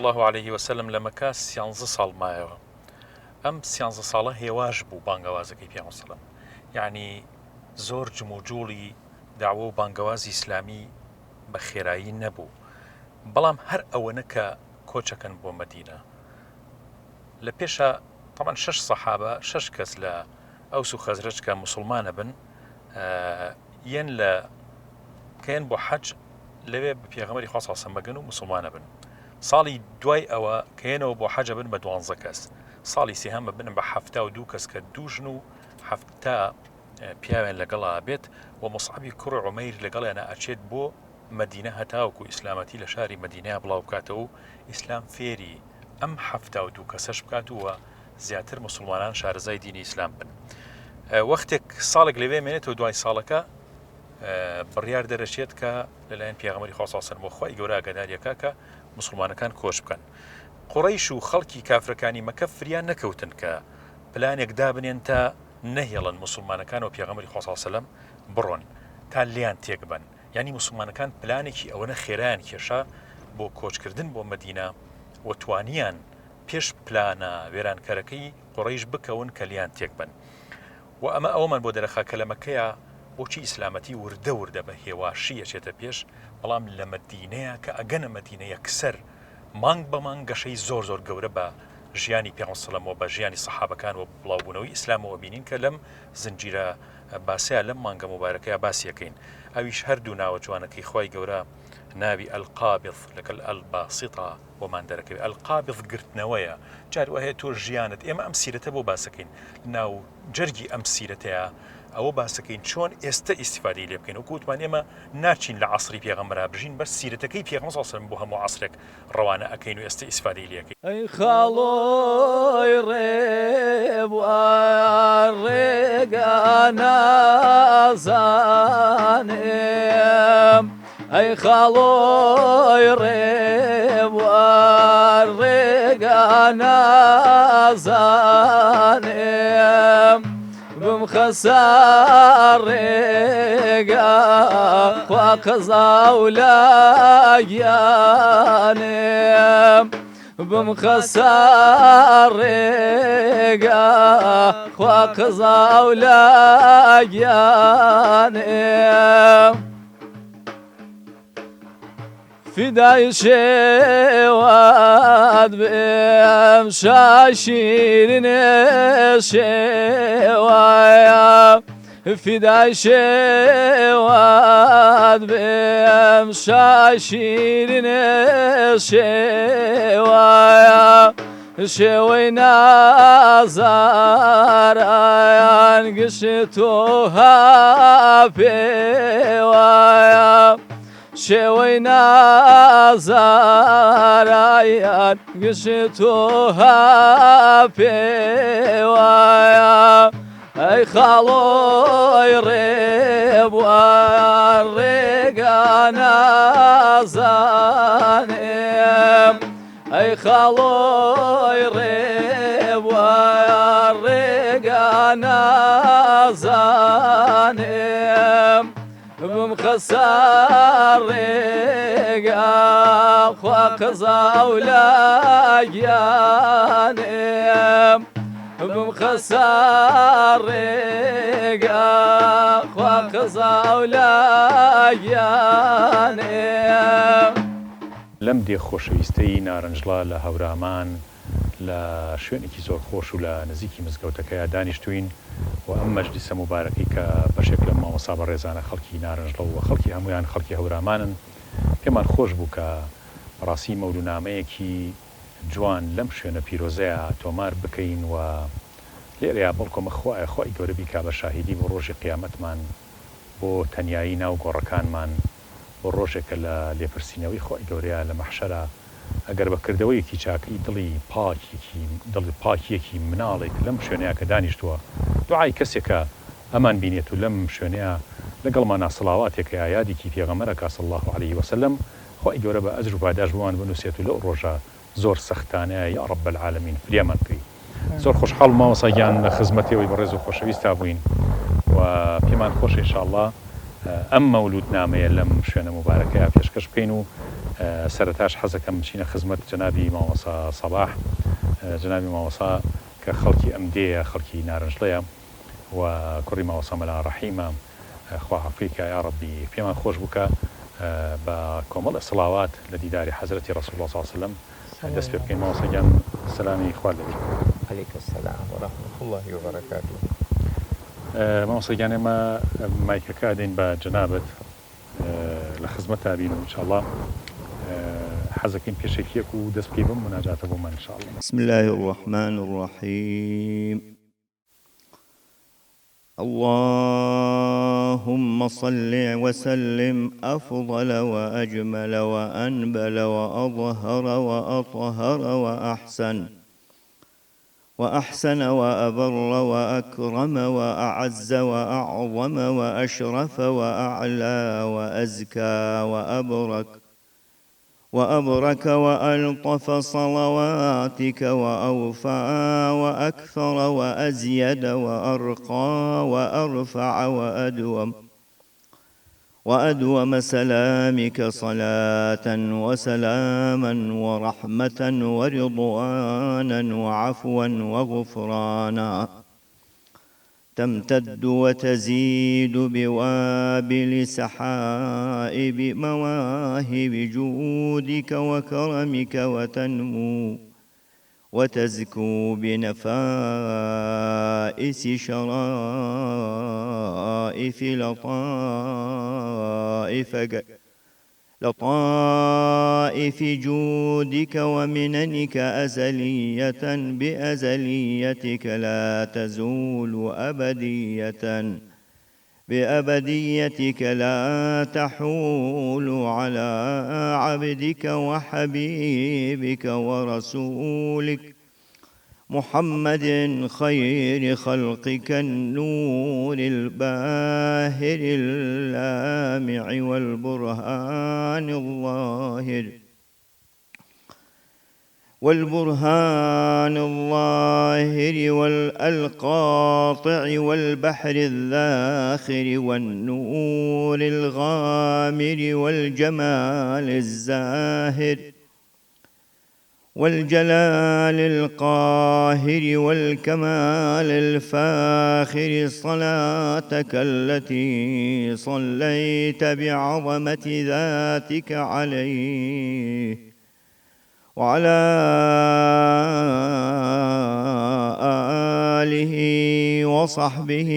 الله عليه وسلم لە مەکە 13 ساڵ مایەوە. ئەم 13 ساڵە هێواش بوو بانگەوازەکەی پێغەمبەر سەڵەم، یعنی زۆر جم و جوڵی داوە و بانگەوازی ئیسلامی بە خێرایی نەبوو. بەڵام هەر ئەوەنە کە کۆچەکەن بۆ مەدینە لە پێشە طبعاً 6 سەحابە 6 کەس لە ئەوس و خەزرەج کە موسڵمانە بن یەن لە کەیان بۆ حەج لەوێ بە پێغەمبەری خوا صلی الله علیه و سەلەم بەگەن و موسڵمانە بن. ساڵی دوای ئەوە کەیانەوە بۆ حەجە بن بە 12 کەس، ساڵی سێهەمە بن بە 72 کەس کە دوژن و 7 پیاوێن لەگەڵا بێت و مصعبی کوڕی عومەیر لەگەڵیانە ئەچێت بۆ مەدینە هەتاوەکو ئیسلامەتی لە شاری مەدینەیە بڵاو بکاتەوە و ئیسلام فێری ئەم 72 کەسەش بکات و زیاتر مسلمانان شارەزای دینی ئیسلام بن. وەختێک ساڵێک لەوێ مێنێتەوە دوای ساڵەکە بڕیار دەرەچێت کە لەلایەن پێغەمبەری خوا صلی الله علیه و سەلەم خۆی گەورە ئاگاداریەکە کە مسلمانەکان کۆچ بکەن. قوڕەیش و خەڵکی کافرەکانی مەکە فریان نەکەوتن کە پلانێک دابنێن تا نەهێڵن مسلمانەکان و پێغەمبەری خوا صلی الله علیه و سەلەم بڕۆن تا لیان تێک بن. یعنی مسلمانەکان پلانێکی ئەوەنە خێرایان کێشا بۆ کۆچکردن بۆ مەدینە و توانیان پێش پلانە وێرانکەرەکەی قوڕەیش بکەون کە لیان تێک بن. و ئەمە ئەومان بۆ دەرەخا کە لە مەکەیە بۆچی ئیسلامەتی وردە وردە بە هێواشی ئەچێتە پێش، بەڵام لە مەدینەیە کە ئەگەنە مەدینە یەکسەر مانگ بە مانگ گەشەی زۆر زۆر گەورە بە ژیانی پێغەمبەر صلی الله علیه و بە ژیانی سەحابەکان و بڵاوبوونەوەی ئیسلامەوە بینین کە لەم زنجیرە باسەیە لەم مانگە مبارەکەیە باسیەکەین. ئەویش هەردوو ناوە جوانەکەی خۆی گەورە ناوی ئەلقابض لەگەڵ ئەلباسیطە بۆمان دەرەکەوێت. ئەلقابض گرتنەوەیە. جار وهەیە تۆ ژیانت ئێمە ئەم سیرەتە بۆ باسەکەین، ناو جەرگی ئەم سیرەتەیە ئەوە باسەکەین چۆن ئێستا ئیستیفادەی لێ بکەین. وەکو وتمان ئێمە ناچین لە عەسری پێغەمبەرا بژین، بەس سیرەتەکەی پێغەمبەر صلی الله علیه و سەلەم بۆ هەموو عەسرێک ڕەوانە ئەکەین و ئێستا ئیستیفادەی لێ ئەکەین. ئەی خاڵۆی ڕێبوار ڕێگا نازانێم، ئەی خاڵۆی ڕێبوار ڕێگا نازانێم، بم خەسار ڕێگا خوا قەزا و لاگیانێم، بم خەسار ڕێگا خوا قەزا و لاگیانێم، فدای شێوات بێم شاشیرنێ شێوایە، فدای شێوات بێم شاشیرنێ شێوایە، شێوەی نازارایان گشت و هاپێوایە، شێوەی نازارایان گشت و هاپێوایە، ئەی خاڵۆی ڕێبوار ڕێگا نازانێم، ئەی خاڵۆی ڕێبوار ڕێگا نازانێم، بم خەسار ڕێگا خوا قەزا و لاگیانێم، بم خەسار ڕێگا خوا قەزا و لاگیانێم. لەم دێ خۆشەویستەی نارنجڵا لە هەورامان لە شوێنێکی زۆر خۆش و لە نزیکی مزگەوتەکەیە دانیشتوین و ئەم مەجلیسە مبارەکەی کە بەشێک لە مامۆستا بەڕێزانە خەڵکی نارنجڵە و خەڵکی هەمویان خەڵکی هەورامانن، پێمان خۆش بوو کە ڕاستی مەولونامەیەکی جوان لەم شوێنە پیرۆزەیە تۆمار بکەین و لێرەیە بەڵکۆمە خۆی گەورە بیکا بە شاهیدی بۆ ڕۆژی قیامەتمان، بۆ تەنیایی ناو گۆڕەکانمان، بۆ ڕۆژێکە لە لێپرسینەوەی خۆی گەورەیە لە مەحشەرە ئەگەر بەکردەوەیەکی چاکەی دڵی پاکیەکی مناڵێک لەم شوێنەیە کە دانیشتووە دوعای کەسێکە ئەمان بینێت و لەم شوێنەیە لەگەڵمان ناسڵاواتێکە یادێکی پێغەمبەرەکە صلی الله علیه و سەلەم خۆی گەورە بە ئەجر و پاداش بۆوان بنووسێت و لەو ڕۆژە زۆر سەختانەیە یا رب العالمین فریامان بکەی. زۆر خۆشحاڵ مامۆستاگیان لە خزمەتەوەی بەڕێز و خۆشەویستا بووین و پێمان خۆش ئینشاءالله ئەم مەولود نامەیە لەم شوێنە مبارەکەیە پێشکەش بکەین و سەرەتاش حەزەکەم بچینە خزمەت جەنابی مامۆستا سەباح جەنابی مامۆستا کە خەڵکی ئەمدەیە خەڵکی نارنجڵەیە و کوڕی مامۆستا مەلا ڕەحیمە خوا حەفیکە یا ڕەبی پێمان خۆش بکە بە کۆمەڵە سڵاوات لە دیداری حەزرەتی ڕەسوڵ الله صلی الله علیه وسلم دەست پێ بکەین مامۆستا گیان سەلامی خوا لێبێت. عليك السلام ورحمة الله وبركاته. مامۆستا گیان ئێمە مایکەکە دەین بە جەنابەت لە خزمەتتا بین و انشاءالله حەزەکەین پێشێکیەک و دەست پێ بم مناجاتە بۆمان انشاءالله. بسم الله الرحمن الرحيم. اللهم صل وسلم أفضل وأجمل وأنبل وأظهر وأطهر وأحسن وأبر وأكرم وأعز وأعظم وأشرف وأعلى وأزكى وأبرك وألطف صلواتك وأوفى وأكثر وأزيد وأرقى وأرفع وأدوم سلامك صلاة وسلاما ورحمة ورضوانا وعفوا وغفرانا تمتد وتزيد بوابل سحائب مواهب جودك وكرمك وتنمو وتزكو بنفائس شرائف لطائف جودك ومننك أزلية بأزليتك لا تزول بأبديتك لا تحول على عبدك وحبيبك ورسولك محمد خير خلقك النور الباهر اللامع والبرهان الظاهر والقاطع والبحر الذاخر والنور الغامر والجمال الزاهر والجلال القاهر والكمال الفاخر صلاتك التي صليت بعظمة ذاتك عليه وعلى آله وصحبه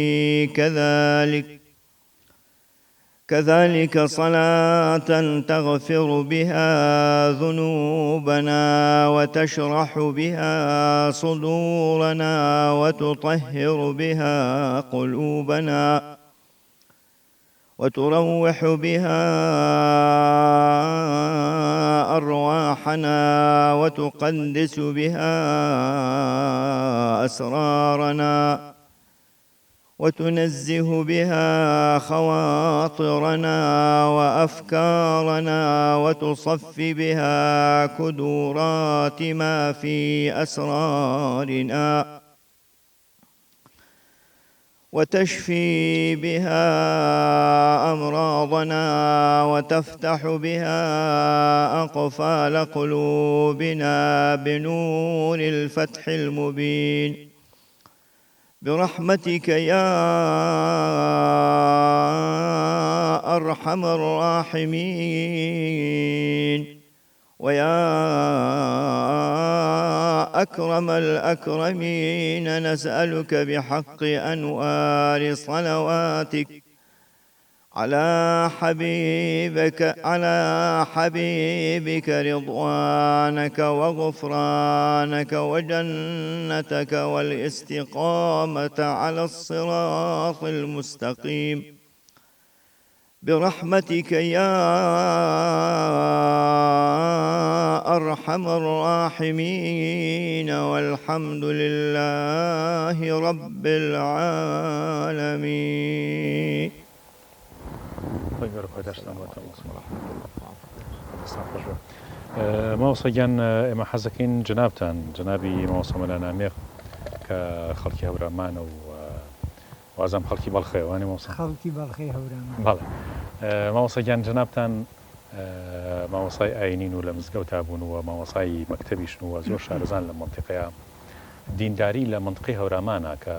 كذلك صلاة تغفر بها ذنوبنا وتشرح بها صدورنا وتطهر بها قلوبنا وتروح بها أرواحنا وتقدس بها أسرارنا وتنزه بها خواطرنا وأفكارنا وتصفي بها كدورات ما في أسرارنا وتشفي بها أمراضنا وتفتح بها أقفال قلوبنا بنور الفتح المبين برحمتك يا أرحم الراحمين ويا أكرم الأكرمين نسألك بحق أنوار صلواتك على حبيبك رضوانك وغفرانك وجنتك والاستقامة على الصراط المستقيم برحمتك يا أرحم الراحمين والحمد لله رب العالمين. مامۆستا گیان ئێمە حەزەکەین جەنابتان جەنابی مامۆستا مەلا نامێق کە خەڵکی هەورامانە و وازام خەڵکی بەڵخێوانی مامۆستا خەڵکی بەڵخێ هەورامان بەڵێ مامۆستا گیان جەنابتان مامۆسای ئاینین و لە مزگەوتا بوون و مامۆسای مەکتەبیشن و زۆر شارەزان لە منتیقەیە دینداری لە منطقەی هەورامانە کە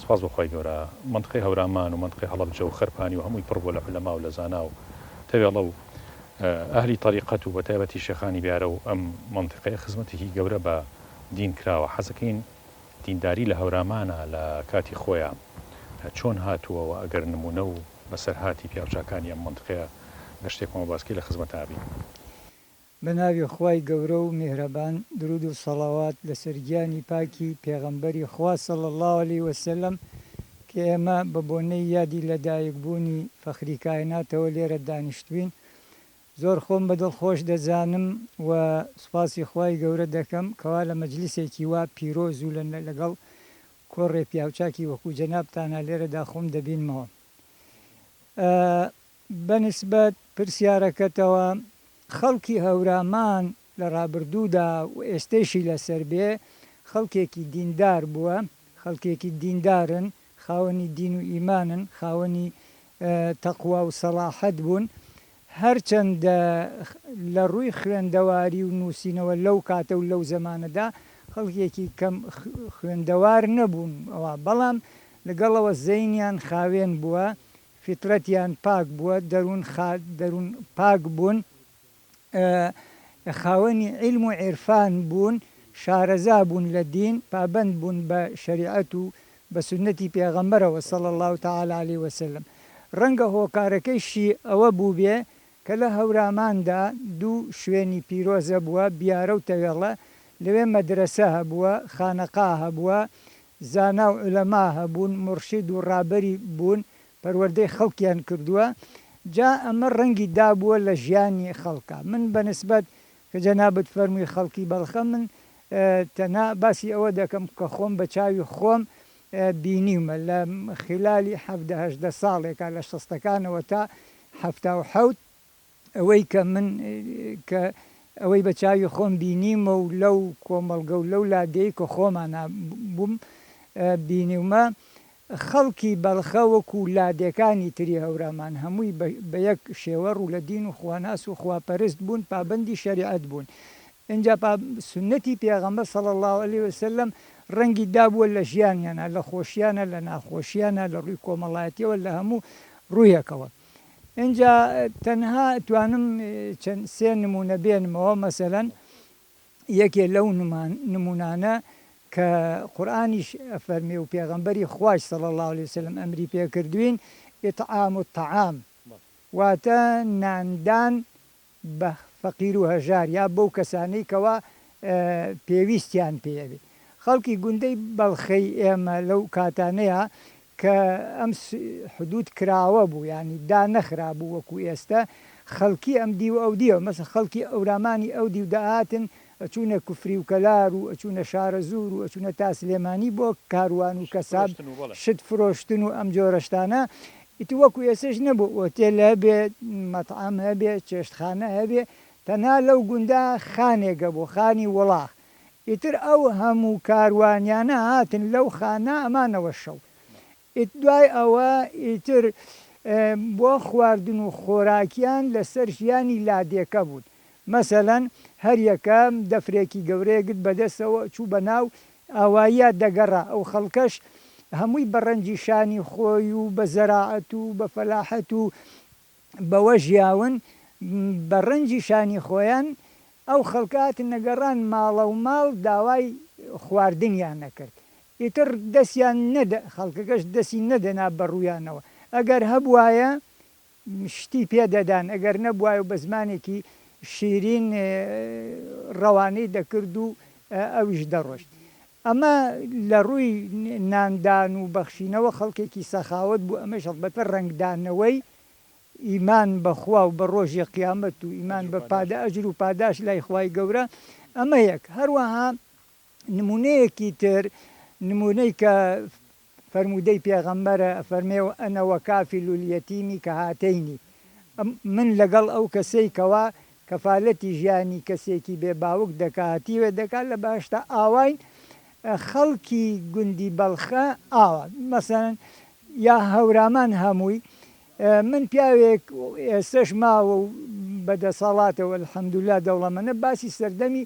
سپاس بەخوای گەورە منطقەی هەورامان و منطقەی هەڵەبجە و خەرپانی و هەمووی پڕ بووە لە عولەما و لە زانا و تەوێڵە و ئەهلی طریقەت و بە تایبەتی شێخانی بیارە و ئەم منطقەیە خزمەتێکی گەورە بە دین کراوە. حەزەکەین دینداری لە هەورامانە لە کاتی خۆیان چۆن هاتووەوە ئەگەر نمونە و بەسەرهاتی پیاوچاکانی ئەم منطقەیە گەشتێکمە باسکی لە خزمەتابی. بە ناوی خوای گەورە و میهرەبان درود و سەڵاوات لەسەر گیانی پاکی پێغەمبەری خوا صلی الله علیه وسلم کە ئێمە بە بۆنەی یادی لەدایکبوونی فەخری کائیناتەوە لێرە دانیشتوین. زۆر خۆم بەدڵ خۆش دەزانم و سوپاسی خوای گەورە دەکەم کەوا لە مەجلیسێکی وا پیرۆز و لەگەڵ کۆڕێ پیاوچاکی وەکو جەنابتانە لێرەدا خۆم دەبینمەوە. بەنسبەت پرسیارەکەتەوە خەڵکی هەورامان لە ڕابردوودا و ئێستێشی لەسەر بێ خەڵکێکی دیندار بووە، خەڵکێکی دیندارن، خاوەنی دین و ئیمانن، خاوەنی تەقوا و سەلاحەت بوون. هەرچەندە لە ڕووی خوێندەواری و نووسینەوە لەو کاتە و لەو زەمانەدا خەڵکێکی کەم خوێندەوار نەبوون ئەوە، بەڵام لەگەڵەوە زەینیان خاوێن بووە، فیترەتیان پاک بووە، دەروون پاک بوون، خاوەنی علم و عێرفان بوون، شارەزا بوون لە دین، پابەند بوون بە شەریعەت و بە سونەتی پێغەمبەرەوە صلی الله تعالی علیه وسلم. ڕەنگە هۆکارەکەیشی ئەوە بوو بێ کە لە هەوراماندا دوو شوێنی پیرۆزە بووە، بیارە و تەوێڵە، لەوێ مەدرسە هەبووە، خانەقا هەبووە، زانا و عولەما هەبوون، مرشید و ڕابەری بوون، پەروەردەی خەڵکیان کردووە. جا ئەمە ڕەنگی دابووە لە ژیانی خەڵکە. من بەنسبەت کە جەنابەت فەرمووی خەڵکی بەڵخە، من تەنها باسی ئەوە دەکەم کە خۆم بە چاوی خۆم بینیمە لە خلالی 17 ساڵێکە لە 60ەکانەوە تا 77 ئەوەی کە من کە ئەوەی بە چاوی خۆم بینیمە و لەو کۆمەڵگە و لەو لادەی کە خۆمانە بووم بینیمە، خەڵکی بەڵخە وەکو لادەکانی تری هەورامان هەمووی بە یەک شێوە ڕوو لە دین و خواناس و خواپەرست بوون، پابەندی شەریعەت بوون. اینجا سنەتی پێغەمبەر صلی الله علیه وسلم ڕەنگی دابووە لە ژیانیانە، لە خۆشیانە، لە ناخۆشیانە، لە ڕووی کۆمەڵایەتیەوە، لە هەموو ڕوویەکەوە. اینجا تەنها توانم چەند سێ نمونە بێنمەوە. مەسەلەن یەکێ لەو نمونانە کە قورئانیش ئەفەرمێ و پێغەمبەری خوای صلی الله علیه وسلم ئەمری پێکردوین، ئیطعام الطعام، واتە ناندان بە فەقیر و هەژار یا بەو کەسانەی کەوا پێویستیان پێوێ. خەڵکی گوندەی بەڵخەی ئێمە لەو کاتانەیە کە ئەم حدود کراوە بوو، ینی دا نەخرا بوو وەکو ئێستا، خەڵکی ئەم دی و ئەو دیوە، مەسە خەڵکی ئەورامانی ئەو دی و داهاتن ئەچوونە کوفری و کەلار و ئەچوونە شارە زوور و ئەچوونە تا سلێمانی بۆ کاروان و کەساب شت فرۆشتن و ئەم جۆرەشتانە. ئیتی وەکو ئێسش نەبوو، ئۆتێل هەبێ، مەتعام هەبێ، چێشتخانە هەبێ، تەنها لەو گوندا خانێکە بۆ خانی وڵاغ. ئیتر ئەو هەموو کاروانیانە هاتن لەو خانە ئەمانەوە شەو. دوای ئەوە ئیتر بۆ خواردن و خۆراکیان لەسەر ژیانی لادێکە بوون. مەسەلەن هەر یەکەم دەفرێکی گەورەیەگرت بەدەستەوە چوو بە ناو ئاواییە دەگەڕا. ئەو خەڵکەش هەمووی بە ڕەنجی شانی خۆی و بە زەراعەت و بە فەلاحەت و بەوە ژیاون، بە ڕەنجی شانی خۆیان ئەو خەڵکاتن نەگەڕان ماڵە و ماڵ داوای خواردنیان نەکرد. ئیتر دەستیان خەڵکەکەش دەستی نەدەنا بەڕوویانەوە. ئەگەر هەبوایە شتی پێدەدان، ئەگەر نەبوایە و بە زمانێکی شیرین ڕەوانەی دەکرد و ئەویش دەڕۆشت. ئەمە لە ڕووی ناندان و بەخشینەوە خەڵکێکی سەخاوت بوو. ئەمەش ئەڵبەتە ڕەنگدانەوەی ئیمان بەخوا و بە ڕۆژی قیامەت و ئیمان بە ئەجر و پاداش لای خوای گەورە، ئەمە یەک. هەروەها نمونەیەکی تر، نمونەی کە فەرموودەی پێغەمبەرە فەرمێ ئەنە وەکافیل اليەتیمی کە هاتەینی، من لەگەڵ ئەو کەسەی کەوا کەفالەتی ژیانی کەسێکی بێ باوک دەکاتیوێ دەکات لە باشتە ئاواین خەڵکی گوندی بەڵخە ئاوە. مەسەلەن یا هەورامان هەمووی، من پیاوێک ئێستش ماوە و بەدەسەڵاتەوە الحەمدوللا دەوڵەمەندە باسی سەردەمی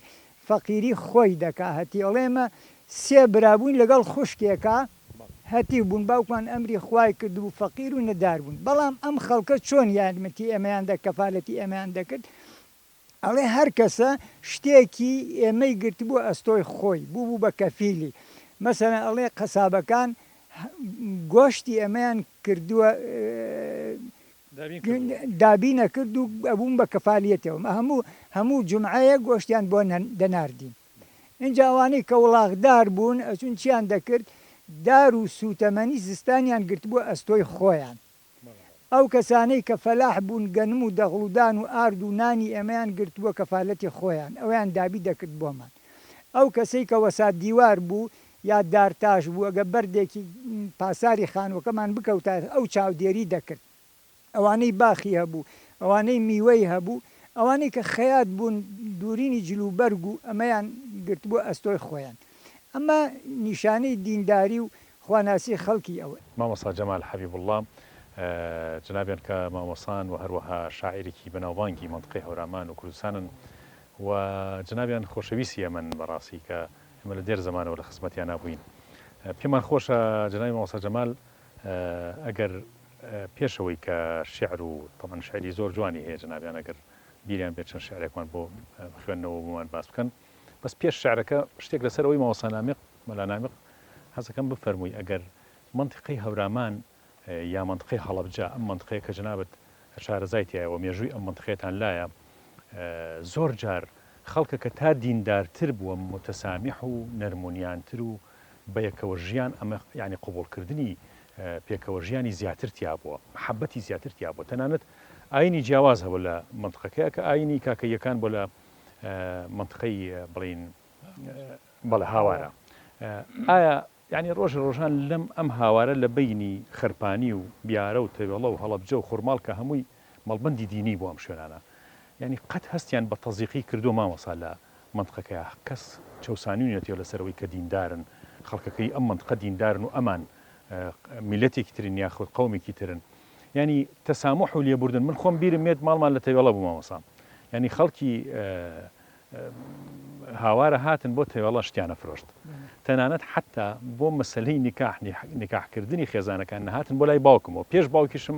فەقیری خۆی دەکا هەتی ئەڵێمە سێ برابووین لەگەڵ خوشکێکە هەتی بوون باوکمان ئەمری خوای کرد و فەقیر و نەدار بوون بەڵام ئەم خەڵکە چۆن یارمەتی ئێمەیان کەفالەتی ئێمەیان دەکرد ئەڵێ هەر کەسە شتێکی ئێمەی گرت بوو ئەستۆی خۆی بوو بە کەفیلی مەسەلەن ئەڵێ قەسابەکان گۆشتی ئەمەیان کردووە دابی نەکرد و ئەبوون بە کەفالیەتەوە هەموو جمعەیە گۆشتیان بۆ دەناردین اینجا ئەوانەی کە وڵاغدار بوون ئەچون چیان دەکرد دار و سوتەمەنی زستانیان گرت بووە ئەستۆی خۆیان ئەو کەسانەی کە فەلاح بوون گەنم و دەغڵودان و ئارد و نانی ئێمەیان گرتووە کەفالەتی خۆیان ئەویان دابی دەکرد بۆمان ئەو کەسەی کە وەسات دیوار بوو یا دارتاش بوو ئەگە بەردێکی پاساری خانوەکەمان بکەوتە ئەو چاودێری دەکرد ئەوانەی باخی هەبوو ئەوانەی میوەی هەبوو ئەوانەی کە خەیات بوون دوورینی جلوبەرگ و ئەمەیان گرت بووە ئەستۆی خۆیان ئەمە نیشانەی دینداری و خواناسی خەڵکی ئەوە مامۆستا جەمال حەبیب الله جنابیان کە مامۆسان و هەروەها شاعیرێکی بەناوبانگی منطقەی هەورامان و کوردستانن و جنابیان خۆشەویستی ئەمن بەڕاستی کە ئەمە لە دێر زمانەوە لە خزمەتیان نابووین پێمان خۆشە جنابی مامۆستا جەمال ئەگەر پێشەوەی کە شعر و تەمەن شعری زۆر جوانی هەیە جنابیان ئەگەر بیریان بێت چەند شعرێکمان بۆ خوێندنەوە بۆمان باس بکەن بەس پێش شعرەکە شتێک لەسەرەوەی مامۆستا نامق مەلا نامق حەزەکەم بفەرمووی ئەگەر منطقەی هەورامان یا منطقەی هەڵەبجە ئەم منطقەیە کە جنابەت شارەزایتیایەوە مێژووی ئەم منطقەیەتان لایە زۆر جار خەڵکە کە تا دیندارتر بووە متەسامیح و نەرمونیانتر و بەیەکەوە ژیان ئەمە یعنی قوبوڵکردنی پێکەوە ژیانی زیاتر تیا بووە محەبەتی زیاتر تیا بووە تەنانەت ئاینی جیاواز هەبوو لە منطقەکەیە کە ئاینی کاکەیەکان بۆ لە منطقەی بڵین بەڵێ هاوارە ئایا یعنی ڕۆژ ڕۆژان لەم ئەم هاوارە لە بینی خەرپانی و بیارە و تەوێڵە و هەڵەبجە و خوڕماڵ کە هەمووی مەڵبەندی دینی بۆ ئەم شوێنانە یعنی قەت هەستیان بە تەزیقی کردو مامۆستا لە منطقەکەیە کەس چەسانیونەتەوە لەسەرەوەی کە دیندارن خەڵکەکەی ئەم منطقە دیندارن و ئەمان میلەتێکی ترن یاخود قەومێکی ترن ینی تەسامح و لێبوردن من خۆم بیرم مێت ماڵمان لە تەوێڵە بوو مامۆستا ینی خەڵکی هاوارە هاتن بۆ تەوێڵە شتیانە فرۆشت تەنانەت حتا بۆ مەسەلەی نیکاحکردنی خێزانەکان نەهاتن بۆ لای باوکمەوە پێش باوکیشم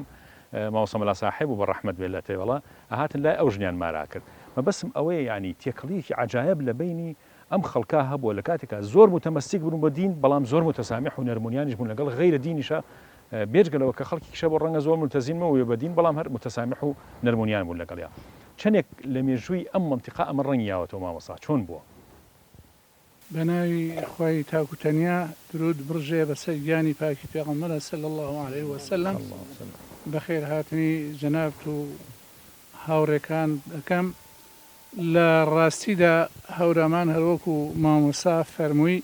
مامۆستا مەلا ساحێب و بە ڕەحمەت بێت لە تەوێڵە ئەهاتن لای ئەو ژنیان مارا کرد مەبەسم ئەوەیە ینی تێکەڵیەکی عەجایب لە بینی ئەم خەڵکا هەبووە لە کاتێکا زۆر متەمەسیک بوون بە دین بەڵام زۆر متەسامیح و نەرمونیانیش بوون لەگەڵ غەیرە دینیشە بێجگەلەوە کە خەڵکی کشە بۆ ڕەنگە زۆر ملتەزیمەوە بە دین بەڵام هەر متەسامیح و نەرمونیان بوون لەگەڵیا چەندێک لە مێژووی ئەم منطقە ئەمە ڕەنگیاوەتەوە مامۆستا چۆن بووە بەناوی خوای تاکوتەنیا درود بڕژێ بەسەر گیانی پاکی پێغەمبەر صلی الله عليه وسلم بەخێر هاتنی جەنابەت و هاوڕێکان دەکەم لە ڕاستیدا هەورامان هەروەکو مامۆستا فەرمووی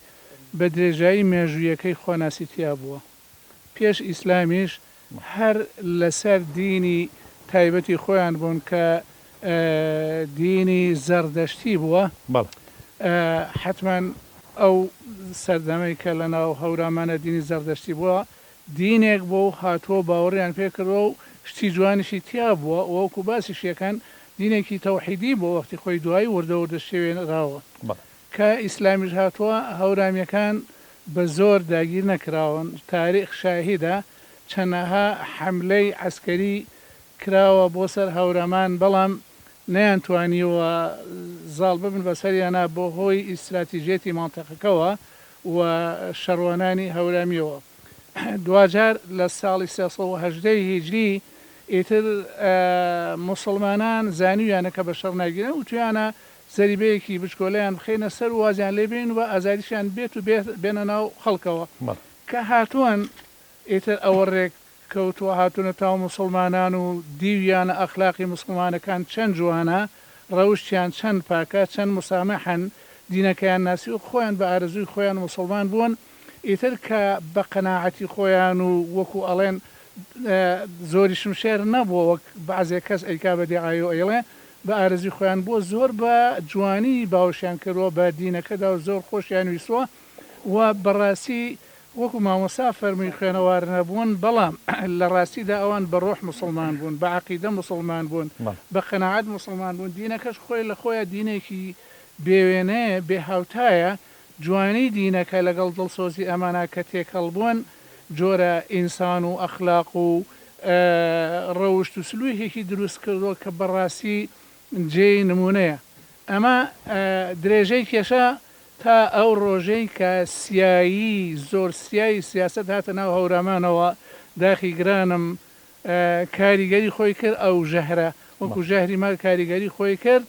بە درێژایی مێژوویەکەی خۆناسی تیا بووە پێش ئیسلامیش هەر لەسەر دینی تایبەتی خۆیان بوون کە دینی زەردەشتی بووە حتمما ئەو سەردەمەی کە لە ناو هەورامانە دینی زەردەشتی بووە دینێک بۆ هاتووە باوەڕیان پێکردەوە و شتی جوانیشی تیا بووە وەکو باسی شیەکان دینێکی تەوحیدی بۆ وەختی خۆی دوایی وردەوردە شێوێنراوە کە ئیسلامیش هاتووە هەورامەکان بە زۆر داگیر نەکراون تاریخ شاهیدە چەندەها حملەی عەسکەری کراوە بۆ سەر هەورامان بەڵام نەیانتوانیوە زاڵ ببن بەسەریانە بۆ هۆی ئیستراتیژێتی مانتەقەکەەوە و شەڕوانانی هەورامیەوە دوجار لە ساڵی 1970 هیجری ئیتر موسڵمانان زانیویانە کە بە شەڕ ناگیرن و تویانە زەریبەیەکی بچکۆلەیان بخینە سەر وازیان لێبێن و ئازادیشیان بێت و بێنە ناو خەڵکەوە کە هاتووەن ئیتر ئەوە ڕێک کەوتووە هاتوونە تاو موسڵمانان و دیویانە ئەخلاقی موسڵمانەکان چەند جوانە ڕەوشتیان چەند پاکە چەند مسامەحن دینەکەیان ناسی و خۆیان بە ئارەزووی خۆیان موسڵمان بوون ئیتر کە بە قەناعەتی خۆیان و وەکو ئەڵێن زۆری شمشێر نەبووە وەک بەعزێک کەس ئەیکا بە دیعای و ئەیڵێ بە ئارەزوی خۆیان بووە زۆر بە جوانی باوشیان کردووە بە دینەکەدا و زۆر خۆشیان ویستووە و بەڕاستی وەکو مامۆسا فەرمووی خوێنەوار نەبوون بەڵام لە ڕاستیدا ئەوان بە ڕۆح مسلمان بوون بە عەقیدە مسلمان بوون بە قەناعەت مسلمان بوون دینەکەش خۆی لە خۆیان دینێکی بێوێنەیە بێ هاوتایە جوانی دینەکە لەگەڵ دڵسۆزی ئەمانە کە تێکەڵ بوون جۆرە ئینسان و ئەخلاق و ڕەوشت و سلوویەکی دروست کردووە کە بەڕاستی جێی نمونەیە ئەمە درێژەی کێشە تا ئەو ڕۆژەی کە سیایی زۆر سیایی سیاست هاتە ناو هەورامانەوە داخی گرانم کاریگەری خۆی کرد ئەو ژەهرە وەکو ژەهری مال کاریگەری خۆی کرد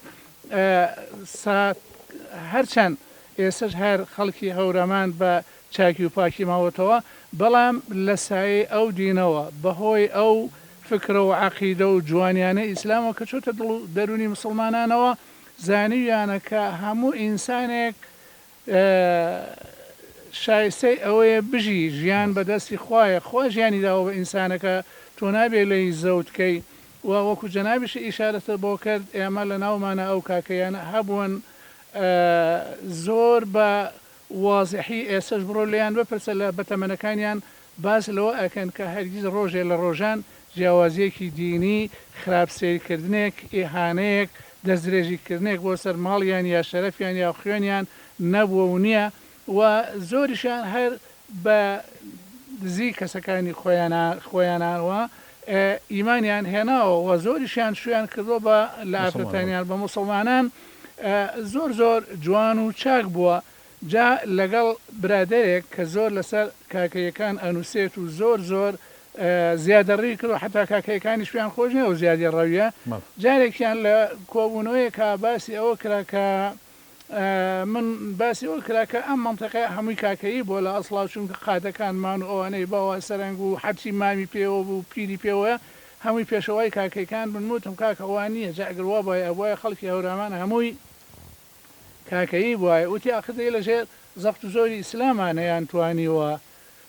هەرچەند ئێستش هەر خەڵکی هەورامان بە چاکی و پاکی ماوەتەوە بەڵام لە سایە ئەو دینەوە بەهۆی ئەو فکرە و عەقیدە و جوانیانە ئیسلامەوە کە چۆتە دەرونی مسلمانانەوە زانیویانە کە هەموو ئینسانێک شایستەی ئەوەیە بژی ژیان بەدەستی خوایە خۆ ژیانی داوە بە ئینسانەکە تۆ نابێت لەی زەوتکەی و وەکو جەنابیشی ئیشارەتە بۆ کرد ئێمە لە ناومانە ئەو کاکەیانە هەبوون زۆر بە وازحی ئێسش بڕۆ لەیان بپرسە لە بەتەمەنەکانیان باس لەوە ئەکەن کە هەرگیز ڕۆژێ لە ڕۆژان جیاوازیەکی دینی خراپسێریکردنێک ئیهانەیەک دەستدرێژیکردنێک بۆ سەر ماڵیان یا شەرەفیان یا خوێنیان نەبووە و نییە و زۆریشان هەر بە دزی کەسەکانی خۆیانانەوە ئیمانیان هێناوە و زۆریشیان شویان کردووە بە لە ئافرەتانیان بە موسڵمانان زۆر زۆر جوان و چاک بووە جا لەگەڵ برادێک کە زۆر لەسەر کاکەیەکان ئەنووسێت و زۆر زۆر زیادەڕی کرد و حتا کاکەیەکانی شویان خۆش نیە و زیادی ڕەویە جارێکیان لە کۆبوونەوەی کا باسی ئەوە کرا کە من باسی ئەوە کرا کە ئەم منتەقەی هەمووی کاکەیی بۆ لە ئەسڵاو چونکە قادەکانمان و ئەوانەی باوە سەرنگ و حەچی مامی پێوە بوو پیری پێوە هەمووی پێشەوەی کاکەیەکان بنوتم کاکەوان نییە جاگروا بە ئەوە خەڵکی هەورامان هەمووی کاکەیی بووە وتی ئاخدەی لەژێر زەخت و زۆری ئیسلامانەیان توانیوە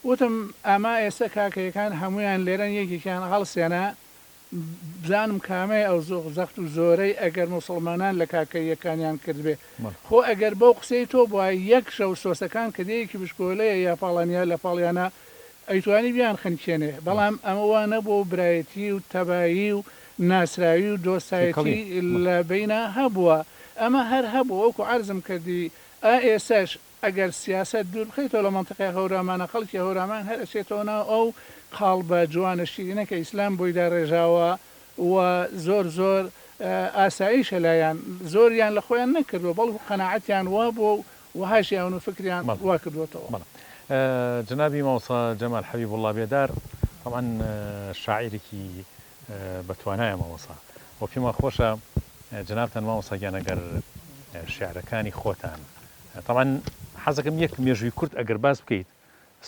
وتم ئەما ئێستا کاکەیەکان هەمویان لێرەن یەکێکیان هەڵسێنە بزانم کامەیە ئەو زەخت و زۆرەی ئەگەر مسلمانان لە کاکەیەکانیان کردبێ خۆ ئەگەر بەو قسەی تۆ بووە یەک شەو سۆسەکان کە دەیەکی بشکۆلەیە یا پاڵانیا لە پاڵیانە ئەیتوانی بیان خەنکێنێ بەڵام ئەمەوە نەبوو برایەتی و تەبایی و ناسراوی و دۆستایەتی لە بینە هەبووە ئەمە هەر هەبوو وەکو عەرزم کردی ئێساش ئەگەر سیاست دوور بخەیتەوە لە منتەقەی هەورامانە خەڵکی هەورامان هەر ئەچێتەوە ئەو قاڵ بە جوانە شیرینە کە ئیسلام بۆیدا ڕێژاوە و زۆر زۆر ئاساییشە لایەن زۆریان لە خۆیان نەکردووە بەڵکو قەناعەتیان وا بوو و هاشیان و فکریان وا کردوێتەوە جنابی مامۆستا جەمال حەبیب وڵڵا بێدار طبعا شاعیرێکی بەتوانایە مامۆستا و پێمان خۆشە جنابتان مامۆستا گیان ئەگەر شیعرەکانی خۆتان طبعا حەزەکەم یەک مێژووی کورد ئەگەر باز بکەیت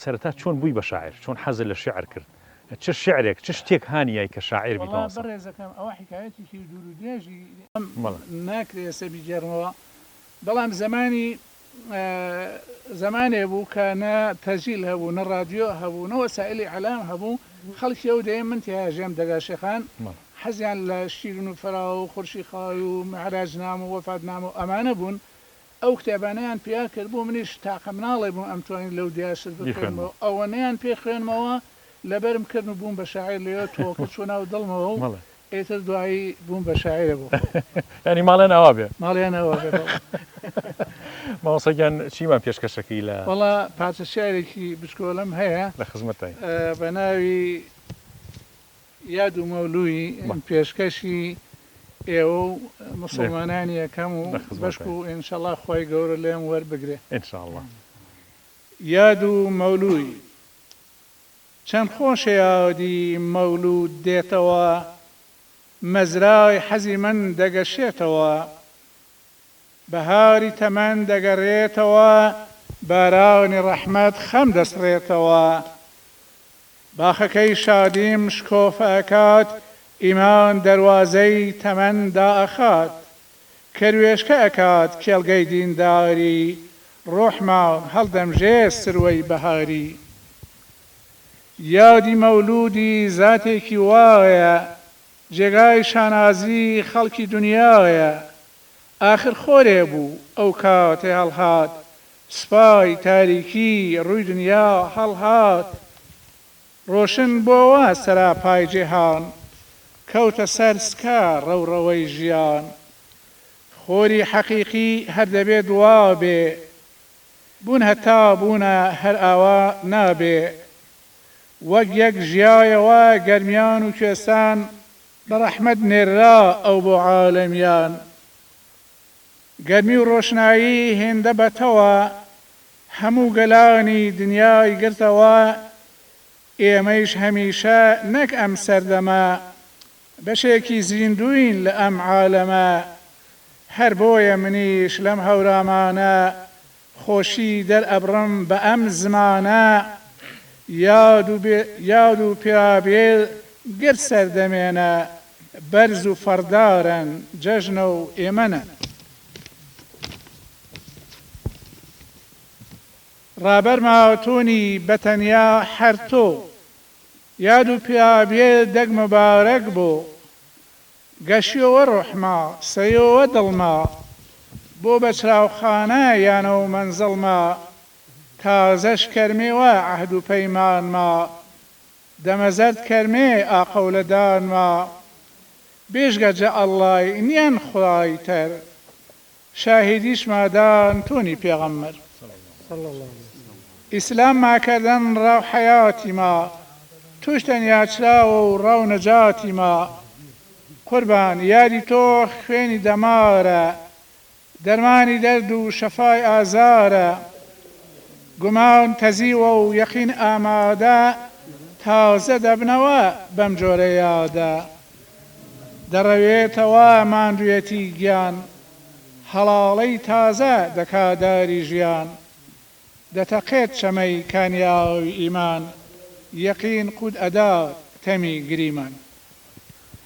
سەرەتا چۆن بووی بە شاعر چۆن حەزت لە شیعر کرد چ شعرێک چ شتێک هانیای کە شاعر بیت بەڕێزەکەم ئەوە حکایەتێکی دوور و درێژی ناکرێت سەبیجێڕنەوە بەڵام زمانێ بوو کە نە تەجیل هەبوو نە رادیۆ هەبوو نە وەسائلی ئەعلام هەبوو خەڵکی ئەو دەیە من تیاژێم دەگا شێخان حەزیان لە شیرین و فەراو و خورشی خاوی و معراجنام و وەفاتنامە و ئەمانە بوون ئەو کتێبانەیان پیا کرد بوو منیش تاقە مناڵێ بووم ئەمتوانین لەو دیاشت بخوێنمەوە ئەوەنەیان پێ خوێنمەوە لەبەرم کردن و بووم بە شاعیر لێوە تۆکە چۆ ناو دڵمەوە و ئێتر دوایی بووم بە شاعرە بوو ینی ماڵیان ئەوا بێ ماڵیان ئەوە بێ ماوەسەگیان چیمان پێشکەشەکەی لە وەڵا پارچە شارێکی بچکۆلم هەیە لە خزمەتای بە ناوی یاد و مەولوی پێشکەشی ئێوە و مسلمانانی یەکەم و بەشک و ئینشەڵا خۆی گەورە لێم وەربگرێ ئینشاءڵڵا یاد و مەولوی چەند خۆشە یادی مەولود دێتەوە مەزراوی حەزی من دەگەشێتەوە بەهاری تەمەن دەگەڕێتەوە باراونی ڕەحمەت خەم دەسڕێتەوە باخەکەی شادیم شکۆفە ئەکات ئیمان دەواازەی تەمەن دائەخات کەروێشکە ئەکات کێڵگەی دینداری ڕۆحمان هەڵدەمژێ سروەی بەهاری یادی مەولودی زاتێکی وایە جێگای شانازی خەڵکی دنیاە ئاخر خۆرێ بوو ئەو کاتێ هەڵهات سپای تاریکی ڕووی دنیا هەڵهات ڕۆشن بۆوە سەراپای جیهان کەوتە سەر سکا ڕەوڕەوەی ژیان خۆری حەقیقی هەر دەبێت وا بێ بوون هەتا بوونە هەر ئاوا نابێ وەک یەک ژیایەوە گەرمیان و کوێستان بە ڕەحمەت نێرا ئەو بۆ عالەمیان گەرمی و ڕۆشنایی هێندە بەتەوە هەموو گەلانی دنیای گرتەوە ئێمەیش هەمیشە نەک ئەم سەردەمە بەشێکی زیندوین لە ئەم عالەمە هەر بۆیە منیش لەم هەورامانە خۆشی دەرئەبڕم بە ئەم زمانە یاد و پیرابێل گر سەردەمێنە بەرز و فەردارن جەژنە و ئێمەنە ڕابەرماوەتۆنی بەتەنیا هەر تۆ یاد و پیابێل دەگ مبارەک بۆ گەشیەوە ڕۆحما سەیەوە دڵما بۆ بە چراوخانە یانەوە مەنزڵما تازەش کەرمێوە عەهد و پەیمانما دەمەزەرد کەرمێ ئاقەولەدانما بێژگەجە ئەڵڵای نیان خوای تەر شاهیدیش مادان تۆنی پێغەمبەر ئیسلام ماکردن ڕاو حەیاتی ما توش تەنیا چراوە و ڕاو نەجاتی ما قوربان یادی تۆ خوێنی دەمارە دەرمانی دەرد و شەفای ئازارە گومان تەزیوە و یەقین ئامادە تازە دەبنەوە بەم جۆرە یادە دەڕەوێتەوە ماندوێتی گیان هەڵاڵەی تازە دەکاداری ژیان دەتەقێت شەمەی کانیاوی ئیمان یەقین قود ئەدا تەمی گریمان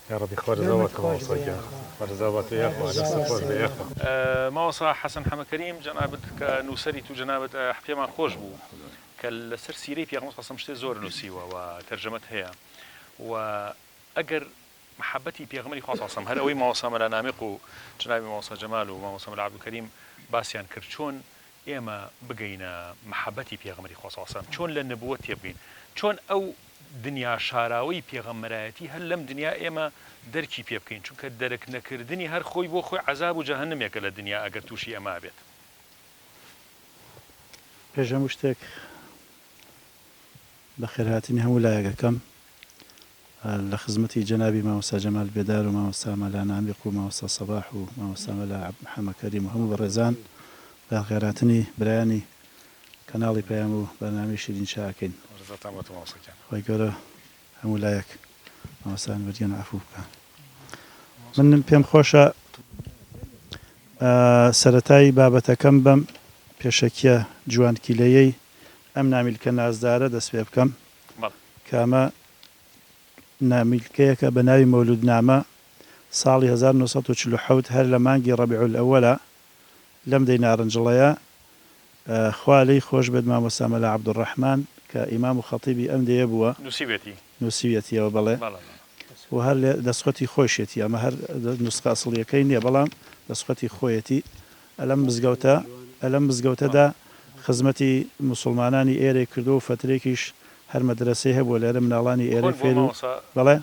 يا ربي خرزوات وصيا خرزوات يا اخوان السفر يا اخوان ماوەسا حەسەن حەمەکەریم جەنابەت کە نووسەریت و جەنابەت پێمان خۆش بوو کە لەسەر سیرەی پێغەمبەر قەسەم شتێ زۆر نووسیوە و تەرجەمەت هەیە و ئەگەر محەبەتی پێغەمبەری خوا صلی الله علیه و سلم هەر ئەوەی ماوەسا مەلانامق و جەنابی ماوەسا جەمال و ماوەسا مەلا عەبدولکەریم باسییان کرد چۆن ئێمە بگەینە محەبەتی پێغەمبەری خوا صلی الله علیه و سلم چۆن لە نبووەت تێبگەین چۆن ئەو دنیا شاراوەی پێغەمبەرایەتی هەر لەم دنیا ئێمە دەرکی پێ بکەین چونکە دەرک نەکردنی هەر خۆی بۆ خۆی عەزاب و جەهەنەمێکە لە دنیا ئەگەر تووشی ئەمە بێت پێشەم شتێک بە خێرهاتنی هەموو لایەکەکەم لە خزمەتی جەنابی مامۆستا جەمال بێدار و مامۆستا مەلانامق و مامۆستا سەباح و مامۆستا مەلا محەمەدکەریم و هەموو بەڕێزان بە خێرهاتنی برایانی کەناڵی پەیام و بەرنامەی شیرین شاکەین خۆی گەورە هەموو لایەک مامۆستایان وەرگێن عەفو بکە من پێم خۆشە سەرەتای بابەتەکەم بەم پێشەکیە جوانکیلەیەی ئەم نامیلکە نازدارە دەست پێ بکەم کە ئەمە نامیلکەیەکە بە ناوی مەولودنامە ساڵی 1947 هەر لە مانگی ڕەبیع الئەوەلە لەم دەی نارنجڵەیە خوا لێی خۆش بێت مامۆستا مەلا عەبدوڕەحمان کە ئیمام و خەتیبی ئەم دەیە بووە نووسیوێتیەوە بەڵێ و هەر لێ دەستخۆتی خۆشێتی ئەمە هەر نوسخە ئەسڵیەکەی نییە بەڵام دەستخۆتی خۆیەتی ئەلەم مزگەوتەدا خزمەتی موسڵمانانی ئێرە کردو و فترێکیش هەر مەدرسەی هەبووە لێرە مناڵانی ئێرە فێر و بەڵێ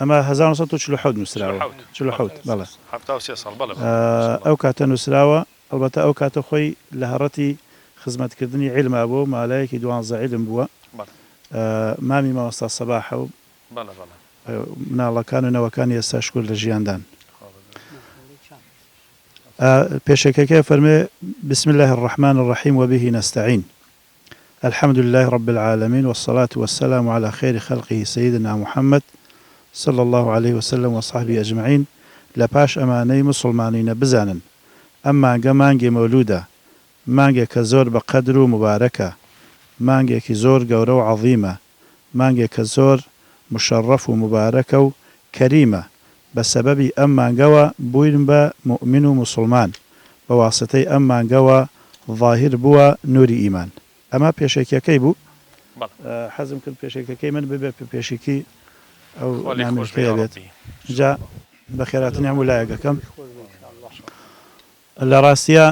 ئەمە 1947 نووسراوە 47 بەڵێ ئەو کاتە نووسراوە ئەلبەتە ئەو کاتە خۆی لە هەڕەتی خزمەتکردنی عیلما بوو مالایەکی 12 عیلم بووە مامی مامۆستا سەباحە و مناڵەکان و نەوەکانی ئێستا شکر لە ژیاندان پێشەکەکە فەرمێ بسم الله الرحمن الرحيم وبه نستعين الحمد لله رب العالمين والصلاة والسلام على خير خلقه سيدنا محمد صلى الله عليه وسلم وصحبه أجمعين لباش أماني مسلمانين بزانا أما مانجي مولودة مانجي كزور بقدر مباركة مانجي كزور قورو عظيمة مانجي كزور مشرف ومباركة كريمة بسبب أما قوى بوين با مؤمن ومسلمان بواسطة أما قوى ظاهر بوا نور إيمان أما بيشيكي بو حزم كل بيشيكي من ببه بيشيكي أو نعمل خيالات جاء بخيرات نعم ولايقكم لە ڕاستیە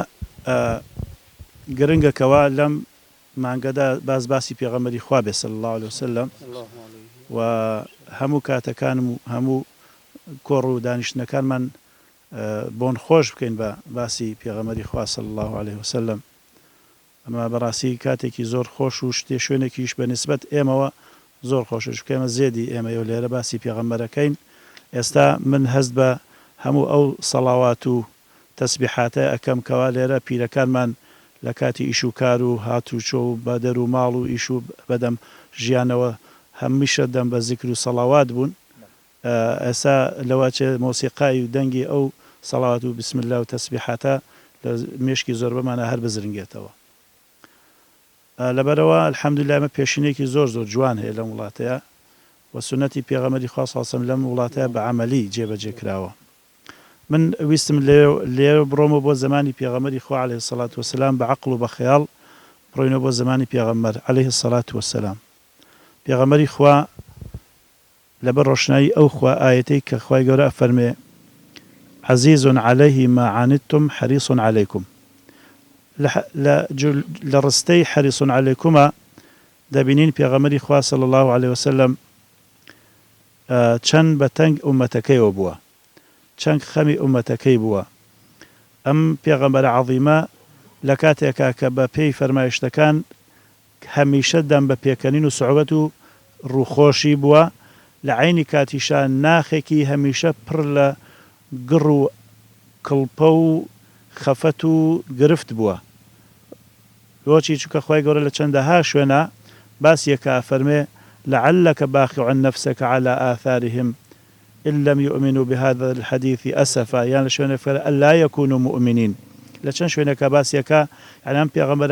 گرنگەکەوە لەم مانگەدا باسی پێغەمبەری خوا بێ صلی الله عليه وسلم و هەموو کاتەکانم و هەموو کۆڕ و دانیشتنەکانمان بۆن خۆش بکەین بە باسی پێغەمبەری خوا صلی الله عليه وسلم. ئەمە بەڕاستی کاتێکی زۆر خۆش و شوێنێکیش بە نسبەت ئێمەوە زۆر خۆشش بکەمە زێدی ئێمە و لێرە باسی پێغەمبەرەکەین. ئێستا من هەست بە هەموو ئەو سەڵاوات و تەسبیحاتە ئەەکەم کەوا لێرە پیرەکانمان لە کاتی ئیش و کار و هاتوچۆ و بە دەر و ماڵ و ئیش و بەدەم ژیانەوە هەمیشە دەم بە زیکر و سەڵاوات بوون. ئێستا لەواچێ مۆسیقای و دەنگی ئەو سەڵاوات و بسم الله و تەسبیحاتە لە مێشکی زۆر بەمانە هەر بزرنگێتەوە. لەبەرەوە الحەمدولillah ئەمە پێشینێکی زۆر جوان هەیە لەم وڵاتەیە و سنەتی پێغەمبەری خوا صلی الله علیه و سلم لەم وڵاتەیە بە عەمەلی جێبەجێ کراوە. من ویستم لێرە بڕۆمە بۆ زمانی پێغەمبەری خوا عەلەیهی سەڵات وەسەلام بە عەقڵ و بە خەیاڵ بڕۆینەوە بۆ زمانی پێغەمبەر عەلەیهی سەڵات وەسەلام. پێغەمبەری خوا لەبەر ڕۆشنایی ئەو خوا ئاەتەی کە خوای گەورە ئەفەرمێ عەزیز عەلەیه ما عانتم حەریص عەلەیکم. لە ڕستەی حەریص عەلەیکمە دەبینین پێغەمبەری خوا صلی الله عليه وسلم چەند بە تەنگ ئومەتەکەیەوە بووە، چەند خەمی ئومەتەکەی بووە. ئەم پێغەمبەرە عەظیمە لە کاتێکا کە بە پێی فەرمایشتەکان هەمیشە دەم بە پێکەنین و سوعبەت و ڕووخۆشی بووە، لە عینی کاتیشا ناخێکی هەمیشە پڕ لە گڕ و کڵپە و خەفەت و گرفت بووە. بۆچی؟ چونکە خوای گەورە لە چەندەها شوێنە باسیەکە فەرمێ لعلك باخع نفسك على آثارهم إن لم يؤمنوا بهذا الحديث أسفا، يعني شوێنە فەرمێ ألا يكونوا مؤمنين. لە چەند شوێنەکە باسیەکە یعنی ئەم پێغەمبەر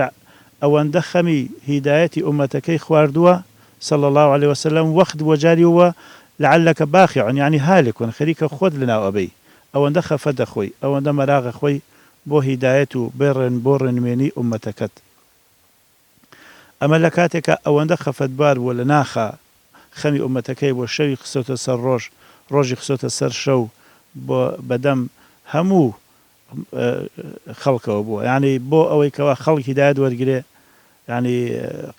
ئەوەندە خەمی هیدایەتی ئومەتەکەی خواردووە صلى الله عليه وسلم وەخت بۆ جاری وە لعلك باخع يعني هالك خەریکە خۆت لەناو ئەبەی، ئەوەندە خەفەت دەخۆی، ئەوەندە مەراغە خۆی بۆ هیدایەت و بۆ ڕێنمێنی ئومەتەکەت. ئەمە لە کاتێکە ئەوەندە خەفەتبار بووە لە ناخە خەمی ئومەتەکەی بۆ شەوی خسۆتە سەر ڕۆژی خسۆتە سەر شەو بۆ بەدەم هەموو خەڵکەوە بووە، یعنی بۆ ئەوەی کەوا خەڵک هیدایەت وەرگرێ، ینی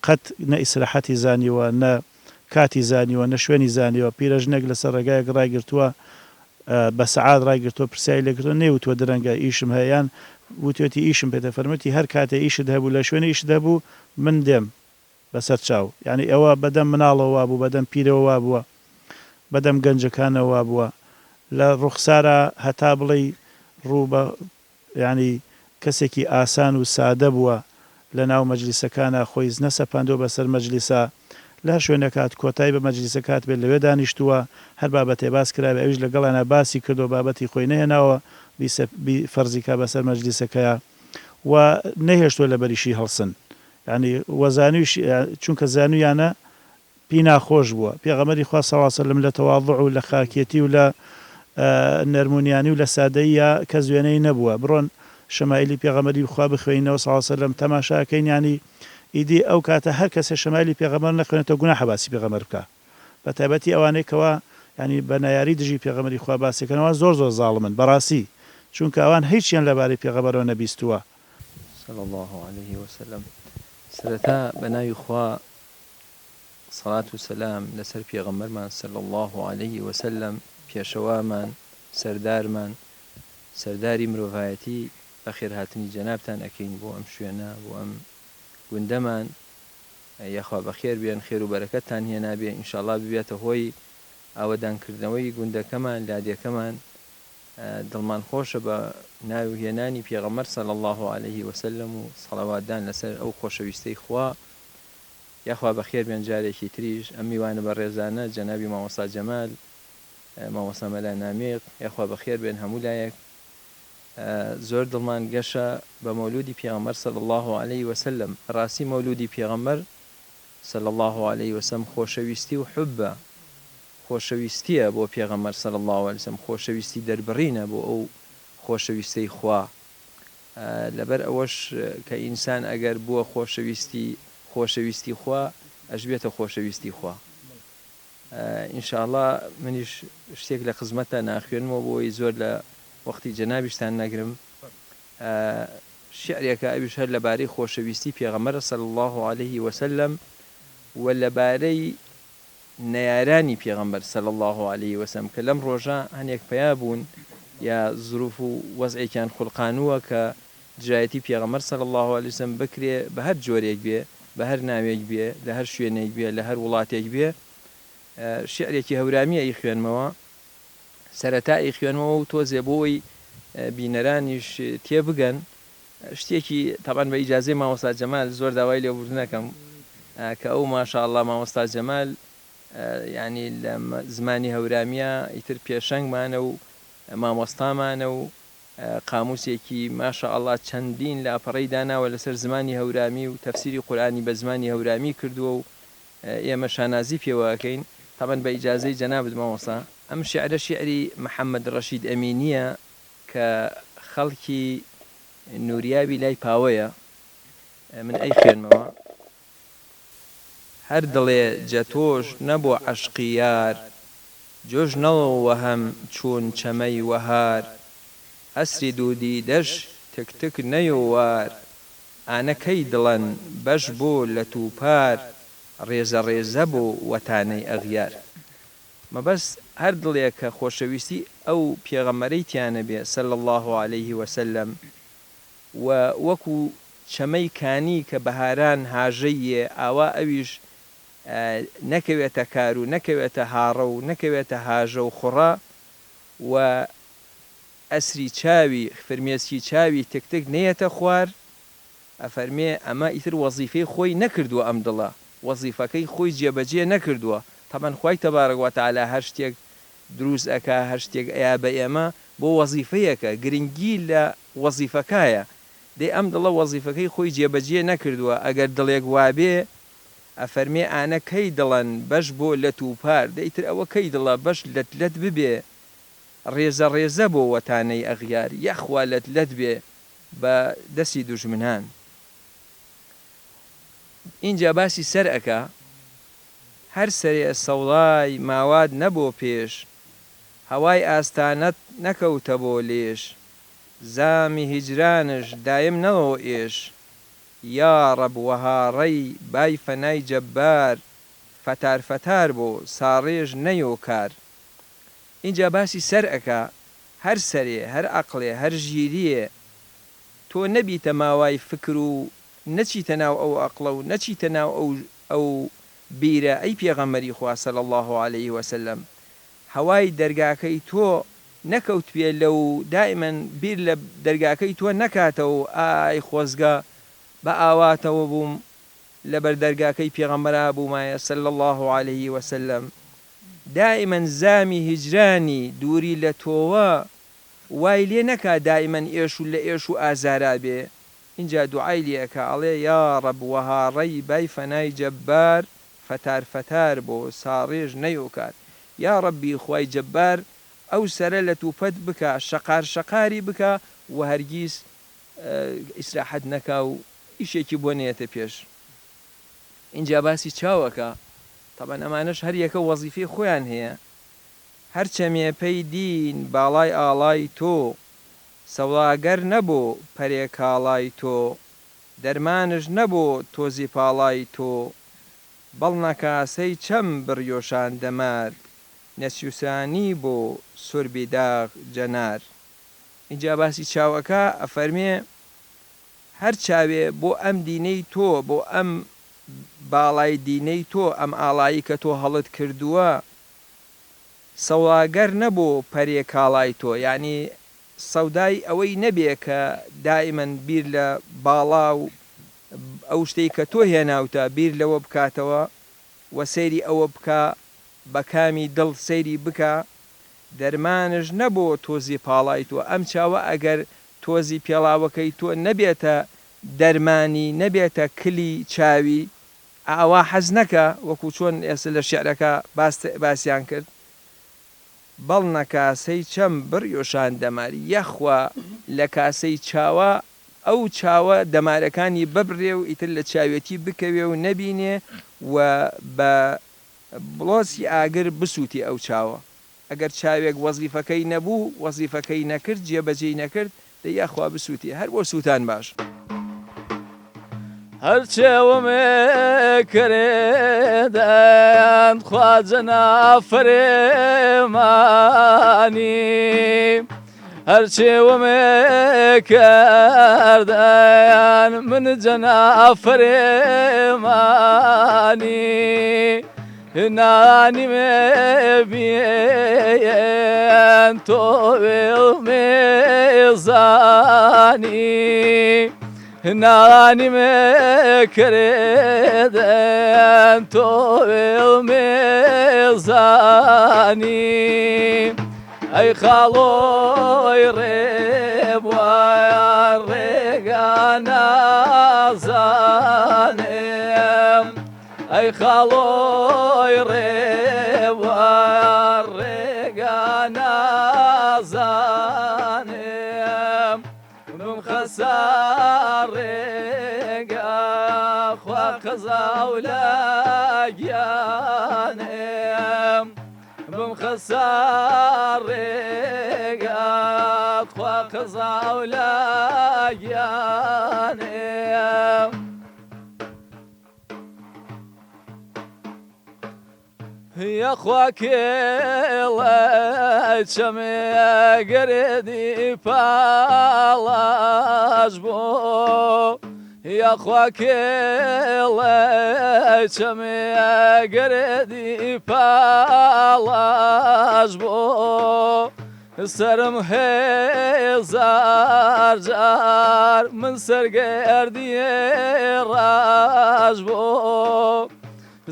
قەت نە ئیسراحەتی زانیوە، نە کاتی زانیوە، نە شوێنی زانیوە. پیرەژنێک لەسەر ڕێگایەک ڕایگرتووە بە سەعات ڕایگرتووە پرسیای لێگرتووە نێوتووە درەنگە ئیشم هەیەیان وتێتی ئیشم پێتە فەرمووی هەر کاتێ ئیشت هەبوو لە شوێنی ئیشت هەبوو من دێم بەسەر چاو. یعنی ئەوە بەدەم مناڵەوە بوو، بەدەم پیرەوە بووە، بەدەم گەنجەکانەوە بووە. لە ڕوخسارە هەتا بڵێ ڕوو بە ینی کەسێکی ئاسان و سادە بووە لە ناو مەجلیسەکانە، خۆی نەسەپاندۆ بەسەر مەجلیسە، لە شوێنەکات کۆتایی بە مەجلیسەکات بێت لەوێ دانیشتووە، هەر بابەتێ باس کراوێ ئەویش لەگەڵانە باسی کردو بابەتی خۆی نەهێناوە فەرزیکا بەسەر مەجلیسەکەیە و نەهێشتووە لە بەریشی هەڵسن. ینی وەزانویش چونکە زانویانە پێی ناخۆش بووە. پێغەمبەری خوا صلی الله علیه وسلم لە تەواضع و لە خاکێتی و لە نەرمونیانی و لە سادەیە کە زوێنەی نەبووە. بڕۆن شەمایلی پێغەمبەری خوا بخوێنینەوە صلی الله علیه وسلم تەماشاکەین، ینی ئیدی ئەو کاتە هەر کەسێ شەمایلی پێغەمبەر نەخوێنێتەوە گوناحە باسی پێغەمبەر بکە، بە تایبەتی ئەوانەی کەوا ینی بە نایاری دژی پێغەمبەری خوا باسیکەنەوە زۆر زاڵمن بەڕاستی، چونکە ئەوان هیچیان لەبارەی پێغەمبەرەوە نەبیستووە صلى الله عليه وسلم. سرەتا بە ناوی خوا سەڵات و سەلام لەسەر پێغەمبەرمان صلى الله عليه وسلم، پێشەوامان، سەردارمان، سەرداری مرۆڤایەتی، بەخێر هاتنی جەنابتان ئەکەین بۆ ئەم شوێنە، بۆ ئەم گوندەمان. یاخوا بەخێر بێن، خێر و بەرەکەتتان هێنابێ، ئینشاءڵڵا ببێتە هۆی ئاوەدانکردنەوەی گوندەکەمان، لادێکەمان. دڵمان خۆشە بە ناوهێنانی پێغەمبەر صلی الله عليه وسلم و سەڵاواتدان لەسەر ئەو خۆشەویستەی خوا. یاخوا بەخێر بێن جارێکی تریش ئەم میوانە بە ڕێزانە جەنابی مامۆستا جەمال، مامۆستا مەلا نامێق، یاخوا بەخێر بێن هەموو لایەک. زۆر دڵمان گەشە بە مەولودی پێغەمبەر صلی الله عليه وسلم. ڕاستی مەولودی پێغەمبەر صلی الله عليه وسلم خۆشەویستی و حوبە، خۆشەویستیە بۆ پێغەمبەر صلی الله عليه وسلم، خۆشەویستی دەربڕینە بۆ ئەو خۆشەویستەی خوا. لەبەر ئەوەش کە ئینسان ئەگەر بووە خۆشەویستی خوا ئەژبێتە خۆشەویستی خوا. ئینشاءڵڵا منیش شتێک لە خزمەتە ناخوێنمەوە بۆی زۆر لە وەختی جەنابیشتان نەگرم. شعرێکە ئەویش هەر لەبارەی خۆشەویستی پێغەمبەر صلی الله عليه وسلم و لەبارەی نەیارانی پێغەمبەر صلی الله عليه وسلم کە لەم ڕۆژە هەنێک پیا بوون یا ظروف و وەزعێکیان خوڵقانووە کە دژایەتی پێغەمبەر صلی الله عليه وسلم بکرێ بە هەر جۆرێک بێ بە هەر ناوێک بێ لە هەر شوێنێک بێ لە هەر وڵاتێک بێ شعرێکی هەورامیە ئەی خوێنمەوە سەرەتا ئەی خوێنمەوە و تۆزێ بۆی بینەرانیش تێبگەن شتێکی تەبەن بە ئیجازەی مامۆستا جەمال زۆر داوای لێبوردن نەکەم کە ئەو ماشاءالله مامۆستا جەمال یعنی لە زمانی هەورامیە ئیتر پێشەنگمانە و مامۆستامانە و قاموسێکی ماشاءالله چەندین لە ئاپەڕەی داناوە لەسەر زمانی هەورامی و تەفسیری قورئانی بە زمانی هەورامی کردووە و ئێمە شانازی پێوەکەین تەبەن بە ئیجازەی جەنابت مامۆستا ئەم شعرە شعری محەممەد ڕەشید ئەمینیە کە خەڵکی نوریابی لای پاوەیە من ئەی خوێنمەوە هەر دڵێ جەتۆش نەبوو عەشقی یار جۆش نەڵەوە هەم چوون چەمەی وەهار ئەسری دوودی دەش تکتک نەیۆوار ئانەکەی دڵەن بەش بۆ لە تووپار ڕێزە ڕێزە بۆ وەتانەی ئەغیار مەبەست هەر دڵێک کە خۆشەویستی ئەو پێغەمبەرەی تیانە بێ صلی الله عليه وسلم و وەکو چەمەی کانی کە بەهاران هاژەیە ئاوا ئەویش نەکەوێتە کار و نەکەوێتە هاڕە و نەکەوێتە هاژە و خوڕە و ئەسری چاوی فرمێسکی چاوی تکتک نەیەتە خوار ئەفەرمێ ئەمە ئیتر وەزیفەی خۆی نەکردووە ئەم دڵە وەزیفەکەی خۆی جێبەجێ نەکردووە تەبەن خوای تەبارەک وەتەعالا هەر شتێک دروست ئەکا هەر شتێک ئەیا بە ئێمە بۆ وەزیفەیەکە گرنگی لە وەزیفەکایە دەی ئەم دڵە وەزیفەکەی خۆی جێبەجێ نەکردووە ئەگەر دڵێک وابێ ئەفەرمێ ئانە کەی دڵن بەش بۆ لە تووپار دەیتر ئەوە کەی دڵە بەش لەت ببێ ڕێزە ڕێزە بۆ وەتانەی ئەغیار یەخوا لەت بێ بە دەستی دوژمنان اینجا باسی سەر ئەکا هەر سەرێ سەوڵای ماواد نەبۆ پێش هەوای ئاستانەت نەکەوتە بۆ لێش زامی هیجرانش دایم نەوە ئێش یا ڕەب وەهاڕەی بای فەنای جەبار فەتار فەتار بۆ ساڕێژ نەیۆکار اینجا باسی سەر ئەکا هەر سەرێ هەر عەقڵێ هەر ژیریێ تۆ نەبیتە ماوای فکر و نەچیتە ناو ئەو عەقڵە و نەچیتە ناو ئەو بیرە ئەی پێغەمبەری خوا صلی الله عليه وسلم هەوای دەرگاکەی تۆ نەکەوت پێ لەو دائیمەن بیر لە دەرگاکەی تۆ نەکاتەوە ئای خۆزگە بە ئاواتەوە بووم لەبەر دەرگاکەی پێغەمبەرا بوومایە صلی الله عليه وسلم دائیمەن زامی هیجرانی دووری لە تۆوە وای لێ نەکا دائیمەن ئێش و لە ئێش و ئازارا بێ اینجا دوعای لێەکە ئەڵێ یا ڕەب وەهاڕەی بای فەنای جەبار فەتار فەتار بۆ ساڕێژ نەیۆکار یا ڕەبی خوای جەبار ئەو سەرە لە تووپەت بکە شەقار شەقاری بکە و هەرگیز ئیسراحەت نەکا و ئیشێکی بۆ نێتە پێش اینجا باسی چاوەکە تەبەن ئەمانەش هەر یەکە وەزیفەی خۆیان هەیە هەر چەمێپەی دین باڵای ئاڵای تۆ سەوڵاگەر نەبوو پەرێکاڵای تۆ دەرمانش نەبوو تۆزی پاڵای تۆ بەڵ نەکاسەی چەم بڕیۆشان دەمار نەسیوسانی بۆ سوربی داغ جەنار اینجا باسی چاوەکە ئەفەرمێ هەر چاوێ بۆ ئەم دینەی تۆ بۆ ئەم باڵای دینەی تۆ ئەم ئاڵایی کە تۆ هەڵت کردووە سەوڵاگەر نەبوو پەرێکاڵای تۆ یعنی سەودای ئەوەی نەبێ کە دائیمەن بیر لە باڵا و ئەو شتەی کە تۆ هێناوتە بیر لەوە بکاتەوە و سەیری ئەوە بکە بە کامی دڵ سەیری بکە دەرمانش نەبوو تۆزی پاڵای تۆ ئەم چاوە ئەگەر تۆزی پێڵاوەکەی تۆ نەبێتە دەرمانی نەبێتە کلی چاوی ئاوا حەز نەکە وەکو چۆن ئێستا لە شێعرەکە باسییان کرد بەڵ نەکاسەی چەم بڕیۆشان دەماری یەخوا لە کاسەی چاوە ئەو چاوە دەمارەکانی ببڕێ و ئیتر لە چاوێتی بکەوێ و نەبینێ و بە بڵۆسی ئاگر بسووتی ئەو چاوە ئەگەر چاوێک وەزیفەکەی نەبوو وەزیفەکەی نەکرد جێبەجێی نەکرد دەیاخوا بسووتی هەر بۆ سووتان باش. هەرچێوەمێ کرێدەیان خواجە نافرێمانی هەرچێوەمێ کردەیان من جەنافرێمانی نانی مێ بێن تۆ وێڵمێزانی نانی مێ کرێدەیان تۆ وێڵمێزانی ئەی خاڵۆی ڕێبوایان ڕێگا نازانێم ئەی خاڵۆی ڕێبوایان ڕێگا نازانێم بم خەسا ڕێگا خوا قەزا و لاگیانێم بم خەسا ڕێگا خوا قەزا و لاگیانێم یەخوا کێڵە چەمێ گەرێدی پاڵاش بۆ یەخوا کێڵە چەمێ گەرێدی پاڵاش بۆ سرم هێزار جار من سەرگەردیێ ڕاش بۆ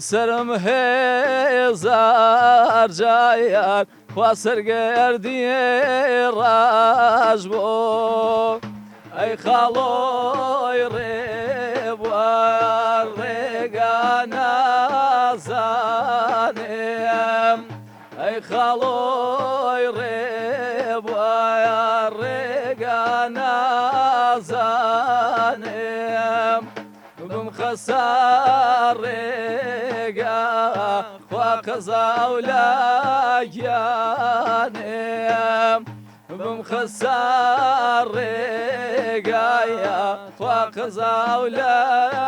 سرم هێزار جار خوا سەرگەردیێ ڕاش بۆ ئەی خاڵۆی ڕێبوار ڕێگا نازانێم ئەی خاڵۆی ڕێبوار ڕێگا نازانێم بم خەسا ڕێگا خوا قەزا و لاگیانێم بم خەسا ڕێگایە خوا قەزا و لاگیانێم